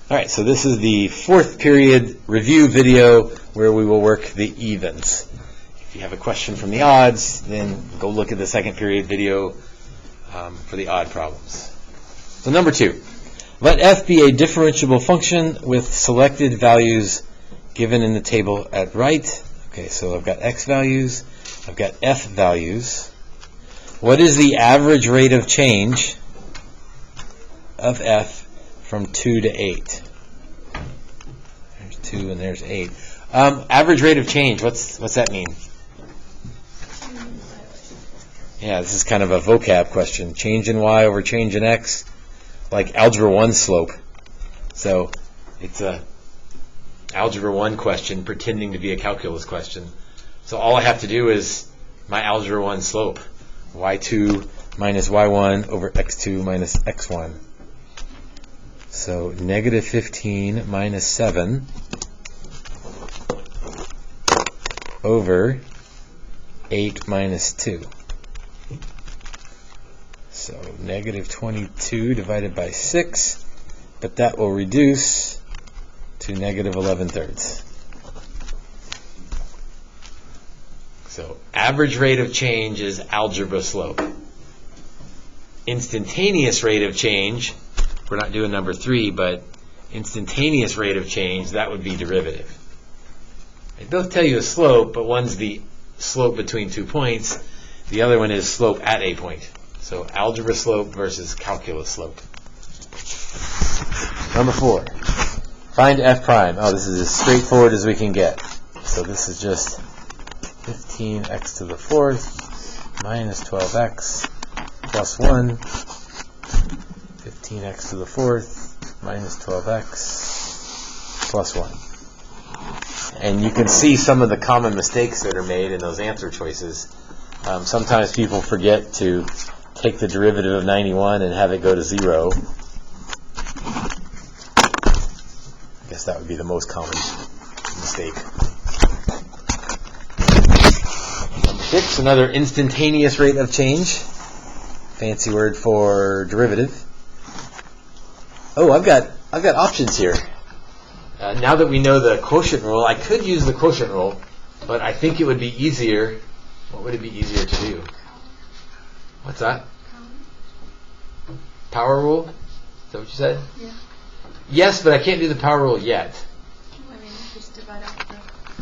All right, so this is the fourth period review video where we will work the evens. If you have a question from the odds, then go look at the second period video for the odd problems. So number 2, let f be a differentiable function with selected values given in the table at right. Okay, so I've got x values, I've got f values. What is the average rate of change of f from 2 to 8? There's 2 and there's 8. Average rate of change, what's that mean? Yeah, this is kind of a vocab question. Change in y over change in x, like algebra 1 slope. So it's a algebra 1 question pretending to be a calculus question. So all I have to do is my algebra 1 slope, y2 minus y1 over x2 minus x1. So negative 15 minus 7 over 8 minus 2. So negative 22 divided by 6, but that will reduce to negative 11/3. So average rate of change is algebra slope. Instantaneous rate of change, we're not doing number 3, but instantaneous rate of change, that would be derivative. They both tell you a slope, but one's the slope between 2 points, the other one is slope at a point. So algebra slope versus calculus slope. Number 4, find f prime. Oh, this is as straightforward as we can get. So this is just 15x to the 4th minus 12x plus 1. 15x to the 4th minus 12x plus 1. And you can see some of the common mistakes that are made in those answer choices. Sometimes people forget to take the derivative of 91 and have it go to 0. I guess that would be the most common mistake. Number 6, another instantaneous rate of change. Fancy word for derivative. Oh, I've got options here. Now that we know the quotient rule, I could use the quotient rule, but I think it would be easier. What would it be easier to do? What's that? Power rule? Is that what you said? Yeah. Yes, but I can't do the power rule yet. I mean, just divide out the...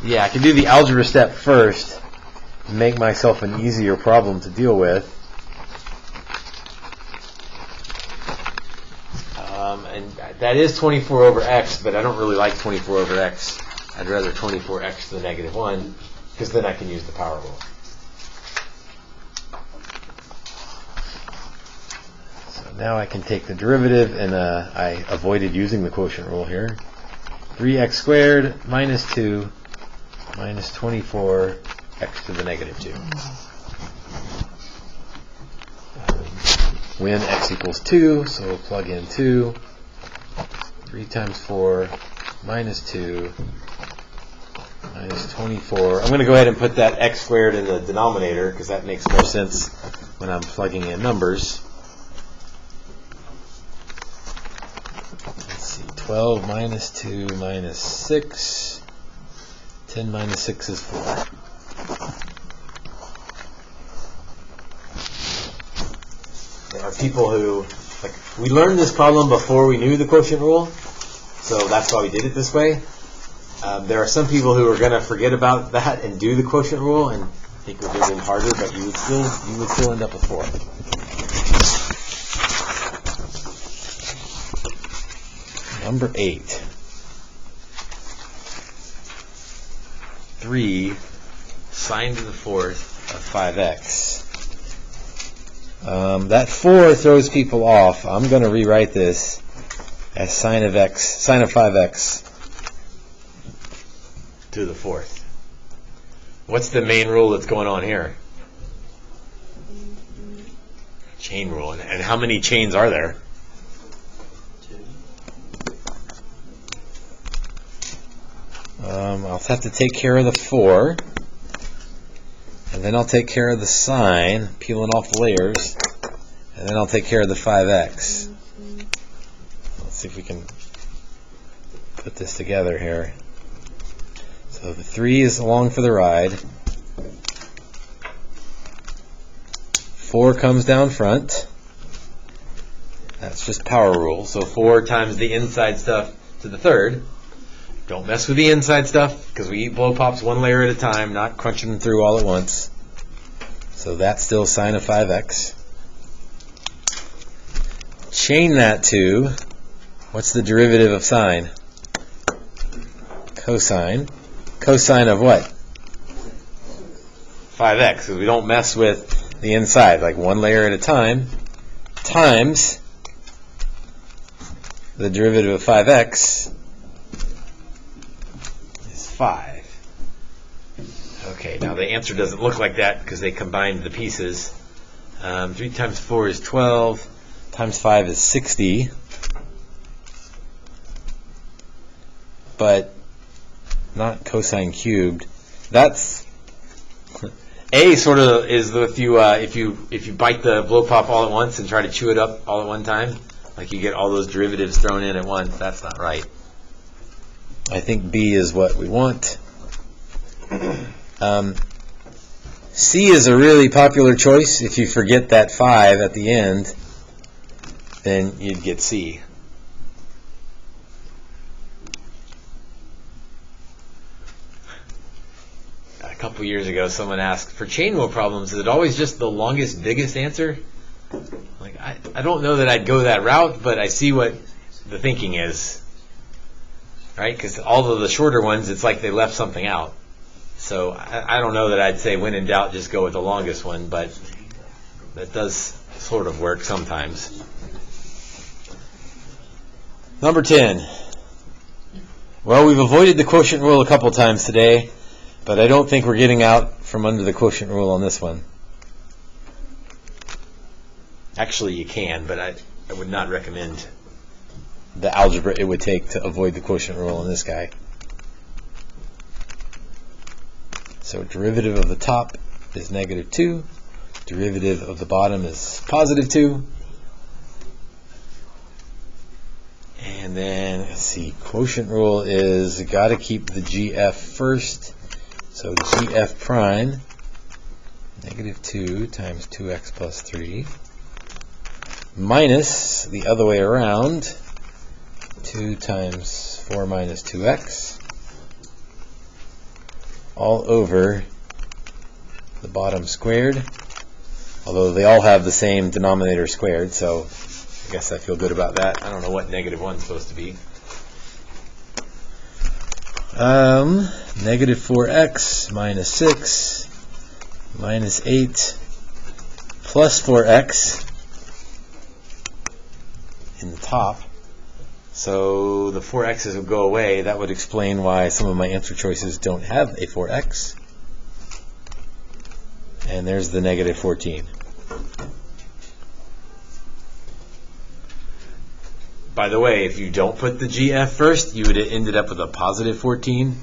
Yeah, I can do the algebra step first and make myself an easier problem to deal with. And that is 24 over x, but I don't really like 24 over x. I'd rather 24x to the negative 1, because then I can use the power rule. So now I can take the derivative, and I avoided using the quotient rule here. 3x squared minus 2 minus 24x to the negative 2. When x equals 2, so we'll plug in 2. 3 times 4 minus 2 minus 24. I'm going to go ahead and put that x squared in the denominator because that makes more sense when I'm plugging in numbers. Let's see, 12 minus 2 minus 6. 10 minus 6 is 4. There are people who, we learned this problem before we knew the quotient rule, so that's why we did it this way. There are some people who are going to forget about that and do the quotient rule and think we're getting harder, but you would still end up with 4. Number 8. 3 sine to the 4th of 5x. That 4 throws people off. I'm going to rewrite this as sine of 5x to the 4th. What's the main rule that's going on here? Chain rule. And how many chains are there? 2. I'll have to take care of the 4. And then I'll take care of the sine, peeling off the layers. And then I'll take care of the 5x. Let's see if we can put this together here. So the 3 is along for the ride. 4 comes down front. That's just power rule. So 4 times the inside stuff to the third. Don't mess with the inside stuff because we eat blow pops one layer at a time, not crunching them through all at once. So that's still sine of 5x. Chain that to, what's the derivative of sine? Cosine. Cosine of what? 5x, because we don't mess with the inside, like one layer at a time, times the derivative of 5x is 5. Okay, now the answer doesn't look like that because they combined the pieces. 3 times 4 is 12, times 5 is 60. But not cosine cubed. That's A sort of is if you bite the blow pop all at once and try to chew it up all at one time, like you get all those derivatives thrown in at once. That's not right. I think B is what we want. C is a really popular choice. If you forget that 5 at the end, then you'd get C. A couple years ago, someone asked, for chain rule problems, is it always just the longest, biggest answer? Like, I don't know that I'd go that route, but I see what the thinking is. Right? Because all of the shorter ones, it's like they left something out. So I don't know that I'd say when in doubt, just go with the longest one, but that does sort of work sometimes. Number 10. Well, we've avoided the quotient rule a couple times today, but I don't think we're getting out from under the quotient rule on this one. Actually, you can, but I would not recommend the algebra it would take to avoid the quotient rule on this guy. So derivative of the top is negative 2. Derivative of the bottom is positive 2. And then, let's see, quotient rule is got to keep the GF first. So GF prime, negative 2 times 2x plus 3, minus the other way around, 2 times 4 minus 2x, all over the bottom squared, although they all have the same denominator squared, so I guess I feel good about that. I don't know what negative 1 is supposed to be. Negative 4x minus 6 minus 8 plus 4x in the top. So the 4x's will go away. That would explain why some of my answer choices don't have a 4x. And there's the negative 14. By the way, if you don't put the GF first, you would have ended up with a positive 14.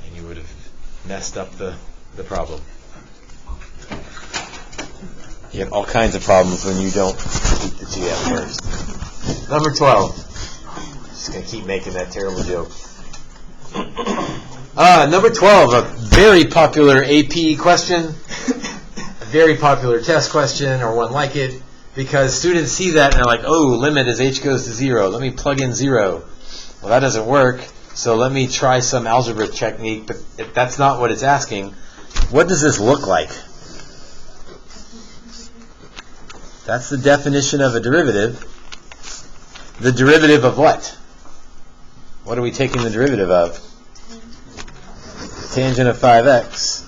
And you would have messed up the problem. You have all kinds of problems when you don't keep the GF first. Number 12. Just going to keep making that terrible joke. Number 12, a very popular AP question, a very popular test question, or one like it, because students see that and they're like, oh, limit as h goes to 0. Let me plug in 0. Well, that doesn't work, so let me try some algebra technique, but if that's not what it's asking, what does this look like? That's the definition of a derivative. The derivative of what? What are we taking the derivative of? Tangent of 5x.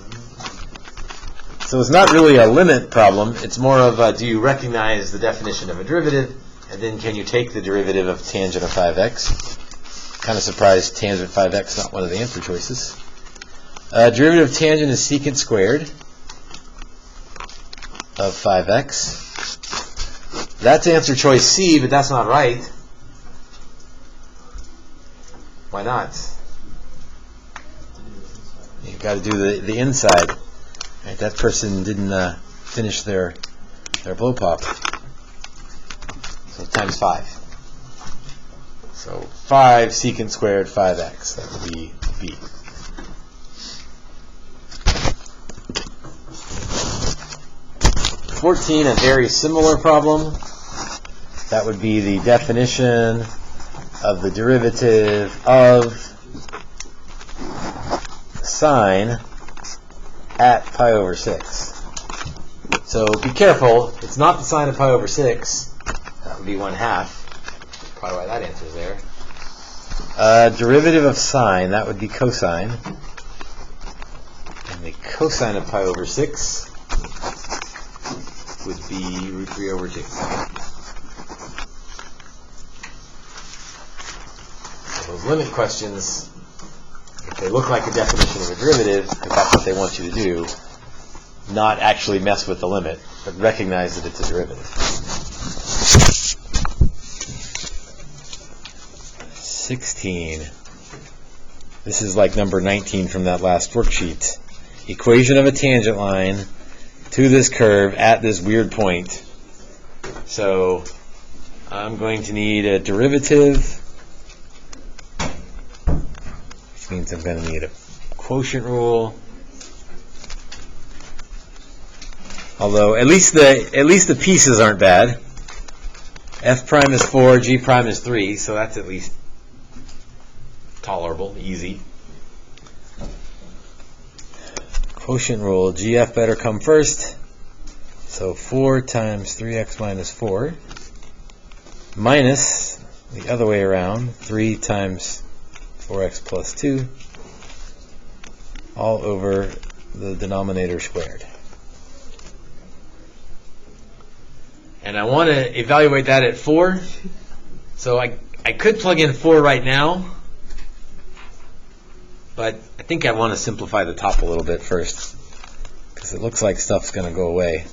So it's not really a limit problem. It's more of do you recognize the definition of a derivative, and then can you take the derivative of tangent of 5x? Kind of surprised tangent 5x not one of the answer choices. Derivative of tangent is secant squared of 5x. That's answer choice C, but that's not right. Why not? You've got to do the inside. Right, that person didn't finish their blow pop. So times 5. So 5 secant squared 5x. That would be B. (14), a very similar problem. That would be the definition of the derivative of sine at pi over 6. So be careful, it's not the sine of pi over 6. That would be 1/2. Probably why that answer is there. Derivative of sine, that would be cosine. And the cosine of pi over 6 would be root 3 over 2. So those limit questions, if they look like a definition of a derivative, if that's what they want you to do, not actually mess with the limit, but recognize that it's a derivative. 16. This is like number 19 from that last worksheet. Equation of a tangent line to this curve at this weird point. So I'm going to need a derivative, which means I'm going to need a quotient rule. Although at least the pieces aren't bad. F prime is 4, G prime is 3, so that's at least tolerable, easy. Quotient rule, GF better come first. So 4 times 3x minus 4 minus the other way around, 3 times 4x plus 2 all over the denominator squared. And I want to evaluate that at 4. So I could plug in 4 right now, but I think I want to simplify the top a little bit first, because it looks like stuff's going to go away.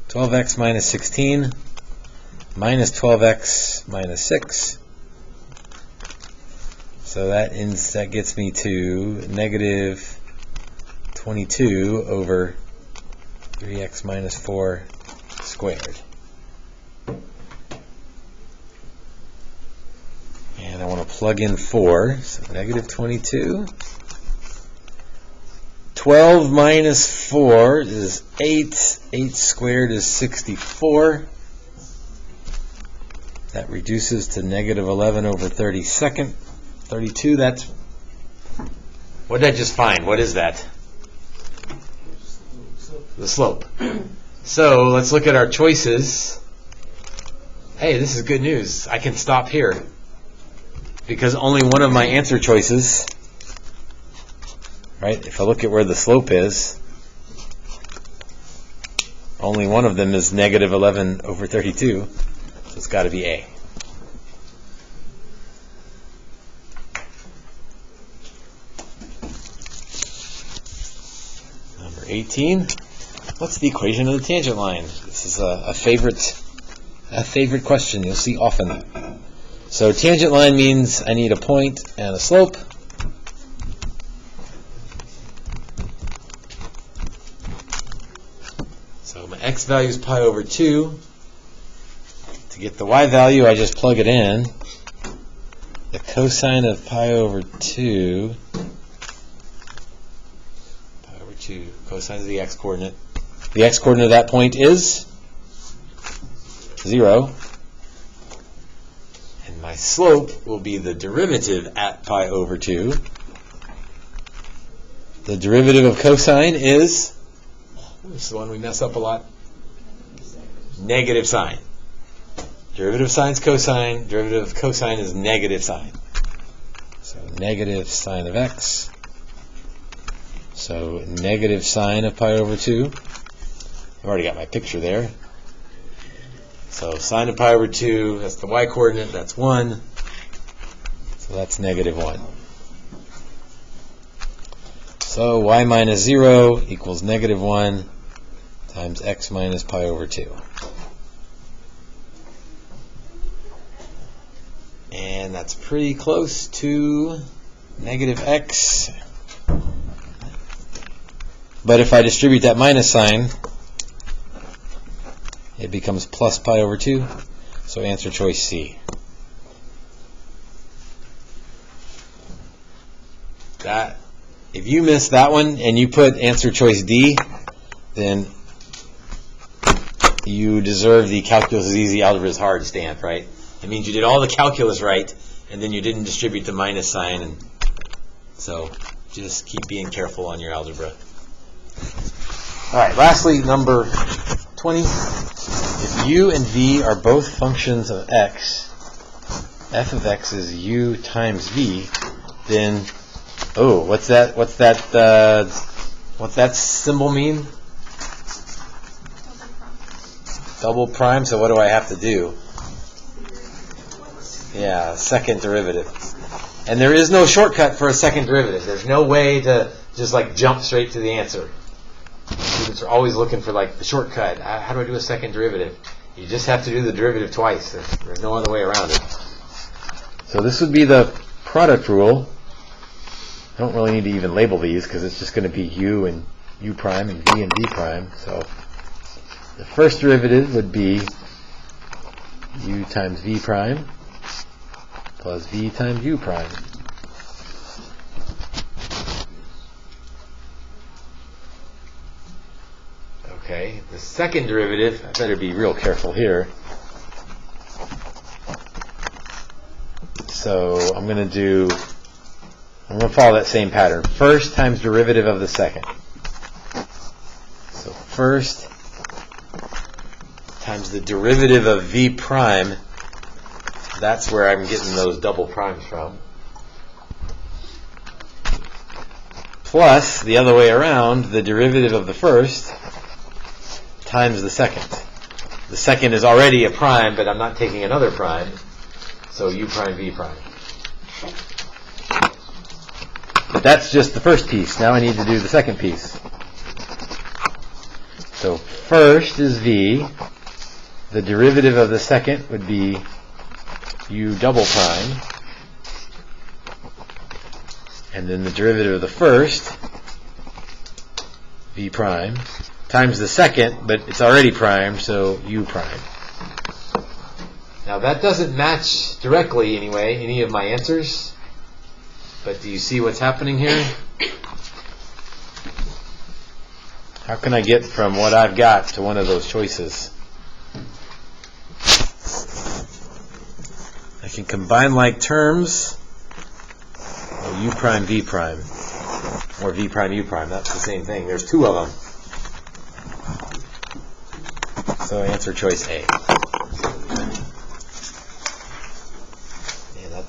12x minus 16 minus 12x minus 6. So that gets me to negative 22 over 3x minus 4 squared. And I want to plug in 4, so negative 22. 12 minus 4 is 8. 8 squared is 64. That reduces to negative 11 over 32. That's, what did I just find? What is that? The slope. So let's look at our choices. Hey, this is good news. I can stop here, because only one of my answer choices, right, if I look at where the slope is, only one of them is negative 11 over 32, so it's got to be A. Number 18. What's the equation of the tangent line? This is a favorite question you'll see often. So tangent line means I need a point and a slope. So my x value is pi over 2. To get the y value, I just plug it in. The cosine of pi over 2, cosine is the x-coordinate. The x-coordinate of that point is 0. And my slope will be the derivative at pi over 2. The derivative of cosine is, this is the one we mess up a lot, negative sine. Derivative of sine is cosine. Derivative of cosine is negative sine. So negative sine of x. So negative sine of pi over 2. I've already got my picture there. So sine of pi over 2, that's the y-coordinate, that's 1. So that's negative 1. So y minus 0 equals negative 1 times x minus pi over 2. And that's pretty close to negative x. But if I distribute that minus sign, it becomes plus pi over 2. So answer choice C. that, if you missed that one and you put answer choice D, then you deserve the calculus is easy, algebra is hard stamp, right? It means you did all the calculus right, and then you didn't distribute the minus sign, and so just keep being careful on your algebra. All right, lastly, number 20. If u and v are both functions of x, f of x is u times v, then, what's that symbol mean? Double prime, so what do I have to do? Yeah, second derivative. And there is no shortcut for a second derivative. There's no way to just like jump straight to the answer. Students are always looking for like the shortcut. How do I do a second derivative? You just have to do the derivative twice. There's no other way around it. So this would be the product rule. I don't really need to even label these because it's just going to be u and u prime and v and v prime. So the first derivative would be u times v prime plus v times u prime. Okay, the second derivative, I better be real careful here. So I'm going to follow that same pattern. First times derivative of the second. So first times the derivative of v prime, that's where I'm getting those double primes from. Plus, the other way around, the derivative of the first times the second. The second is already a prime, but I'm not taking another prime, so u prime v prime. But that's just the first piece. Now I need to do the second piece. So first is v. The derivative of the second would be u double prime. And then the derivative of the first, v prime, times the second, but it's already prime, so u prime. Now that doesn't match directly, anyway, any of my answers. But do you see what's happening here? How can I get from what I've got to one of those choices? I can combine like terms. U prime, v prime. Or v prime, u prime. That's the same thing. There's two of them. So answer choice A. Yeah,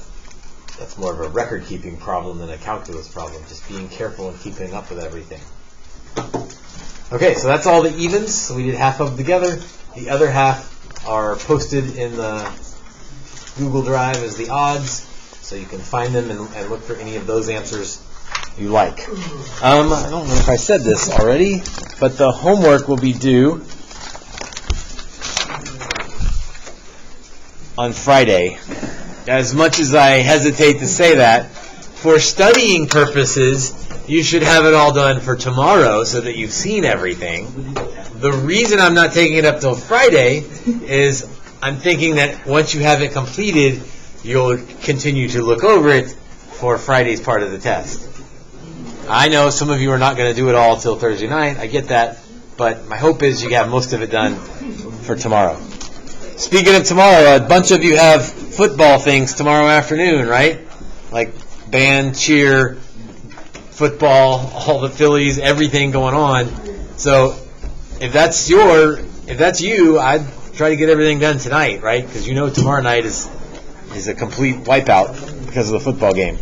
that's more of a record-keeping problem than a calculus problem. Just being careful and keeping up with everything. Okay, so that's all the evens. So we did half of them together. The other half are posted in the Google Drive as the odds. So you can find them and look for any of those answers you like. I don't know if I said this already, but the homework will be due on Friday. As much as I hesitate to say that, for studying purposes, you should have it all done for tomorrow so that you've seen everything. The reason I'm not taking it up till Friday is I'm thinking that once you have it completed, you'll continue to look over it for Friday's part of the test. I know some of you are not going to do it all till Thursday night. I get that. But my hope is you have most of it done for tomorrow. Speaking of tomorrow, a bunch of you have football things tomorrow afternoon, right? Like band, cheer, football, all the Phillies, everything going on. So if that's you, I'd try to get everything done tonight, right? Because you know tomorrow night is a complete wipeout because of the football game.